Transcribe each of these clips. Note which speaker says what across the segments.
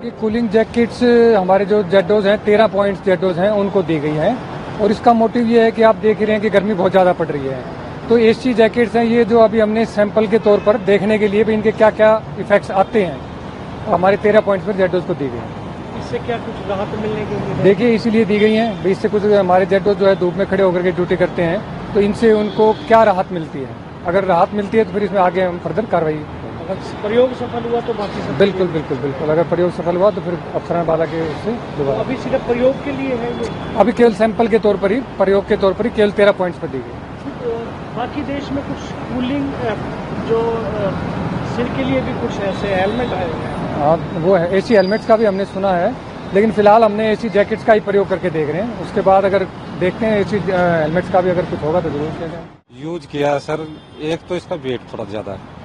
Speaker 1: देखिए cooling jackets हमारे जो जेडोज हैं 13 पॉइंट्स जेडोज हैं उनको दी गई हैं और इसका मोटिव ये है कि आप देख ही रहे हैं कि गर्मी बहुत ज़्यादा पड़ रही है। तो एसी जैकेट्स हैं ये जो अभी हमने सैंपल के तौर पर देखने के लिए भी इनके क्या क्या इफेक्ट्स आते हैं हमारे 13 पॉइंट्स पर जेडोज को दी गई हैं।
Speaker 2: इससे क्या कुछ राहत मिलने की उम्मीद है?
Speaker 1: देखिए इसीलिए दी गई हैं, इससे कुछ हमारे जेडोज जो है धूप में खड़े होकर के ड्यूटी करते हैं तो इनसे उनको क्या राहत मिलती है। अगर राहत मिलती है तो फिर इसमें आगे हम फर्दर कार्रवाई।
Speaker 2: अगर प्रयोग सफल हुआ तो बाकी सब
Speaker 1: बिल्कुल बिल्कुल बिल्कुल, अगर प्रयोग सफल हुआ तो फिर अफसरान वाला के उससे
Speaker 2: तो
Speaker 1: दोबारा।
Speaker 2: अभी सिर्फ प्रयोग के लिए है ये?
Speaker 1: अभी केवल सैंपल के तौर पर ही, प्रयोग के तौर पर ही केवल 13 पॉइंट्स पर दी गई।
Speaker 2: तो बाकी देश में कुछ कूलिंग जो सिर के लिए भी कुछ ऐसे हेलमेट आए हुए हैं।
Speaker 1: हाँ वो है, एसी हेलमेट्स का भी हमने सुना है, लेकिन फिलहाल हमने एसी जैकेट्स का ही प्रयोग करके देख रहे हैं। उसके बाद अगर देखते हैं एसी हेलमेट्स का भी अगर कुछ होगा तो जरूर किया
Speaker 3: यूज किया सर। एक तो इसका वेट थोड़ा ज्यादा है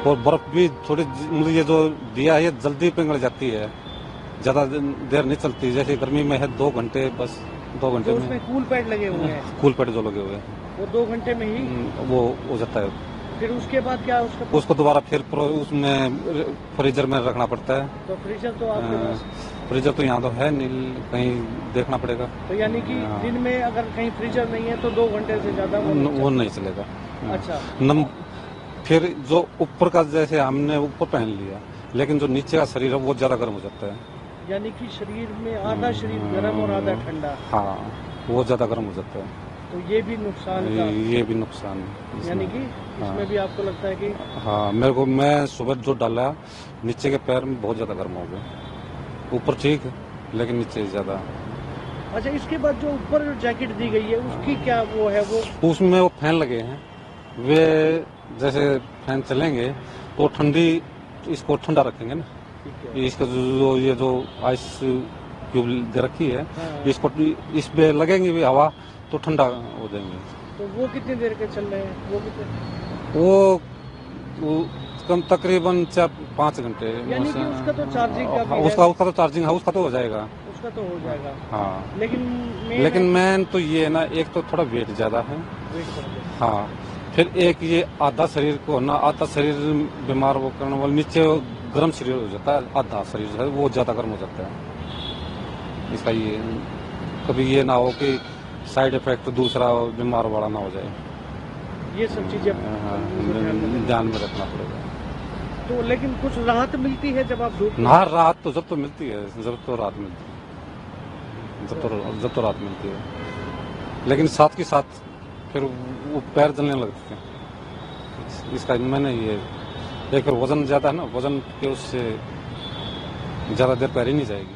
Speaker 3: और बर्फ भी थोड़ी, मतलब ये जो दिया है ये जल्दी पिघल जाती है, ज्यादा देर नहीं चलती। जैसे गर्मी में है 2 घंटे, बस 2 घंटे
Speaker 2: तो
Speaker 3: में
Speaker 2: उसमें कूल पैड लगे हुए हैं,
Speaker 3: कूल पैड जो लगे हुए हैं
Speaker 2: वो 2 घंटे में ही
Speaker 3: वो हो जाता है।
Speaker 2: फिर उसके बाद क्या उसका
Speaker 3: उसको दोबारा फिर उसमें फ्रीजर में रखना पड़ता है।
Speaker 2: तो फ्रीजर तो आपके पास,
Speaker 3: फ्रीजर तो यहाँ तो है नहीं, कहीं देखना पड़ेगा।
Speaker 2: तो यानी कि दिन में अगर कहीं फ्रीजर नहीं है तो 2 घंटे से ज्यादा
Speaker 3: वो नहीं चलेगा।
Speaker 2: अच्छा।
Speaker 3: फिर जो ऊपर का जैसे हमने ऊपर पहन लिया, लेकिन जो नीचे का शरीर है वो ज्यादा गर्म हो जाता है।
Speaker 2: यानी कि शरीर में आधा शरीर गर्म और आधा ठंडा।
Speaker 3: हाँ वो ज्यादा गर्म हो जाता है,
Speaker 2: तो ये भी नुकसान का,
Speaker 3: ये भी नुकसान है
Speaker 2: यानी कि इसमें भी आपको लगता है कि
Speaker 3: हाँ मैं सुबह जो डाला नीचे के पैर में बहुत ज्यादा गर्म हो गए। ऊपर ठीक है लेकिन नीचे ज्यादा।
Speaker 2: अच्छा, इसके बाद जो ऊपर जो जैकेट दी गई है उसकी क्या वो है? वो
Speaker 3: उसमें वो फैन लगे हैं, वे जैसे फैन चलेंगे तो ठंडी, इसको ठंडा रखेंगे ना। इसका जो ये जो आइस क्यूब दे रखी है, इसको इस पे लगेंगे भी हवा तो ठंडा हो जाएंगे।
Speaker 2: तो वो कितनी देर के चल रहे हैं? वो कितने,
Speaker 3: वो कम तकरीबन 4-5 घंटे।
Speaker 2: यानी कि उसका तो चार्जिंग का भी
Speaker 3: उसका तो चार्जिंग है, उसका तो हो जाएगा।
Speaker 2: उसका तो हो जाएगा
Speaker 3: हाँ,
Speaker 2: लेकिन
Speaker 3: मेन तो ये है ना, एक तो थोड़ा वेट ज्यादा है। हाँ, फिर एक ये आधा शरीर को ना, आधा शरीर बीमार वो करने वाले, नीचे गर्म शरीर हो जाता है, आधा शरीर जो है वो ज्यादा गर्म हो जाता है। इसका ये कभी ये ना हो कि साइड इफेक्ट दूसरा बीमार वाला ना हो जाए,
Speaker 2: ये सब चीजें
Speaker 3: ध्यान में रखना पड़ेगा।
Speaker 2: तो लेकिन कुछ राहत मिलती है जब आप धूप
Speaker 3: ना? राहत तो जब तो मिलती है, जब तो राहत मिलती है, जब तो राहत मिलती है, लेकिन साथ के साथ फिर वो पैर जलने लगते हैं। इसका मैंने ये एक वजन ज्यादा है ना, वजन के उससे ज्यादा देर पैर ही नहीं जाएगी।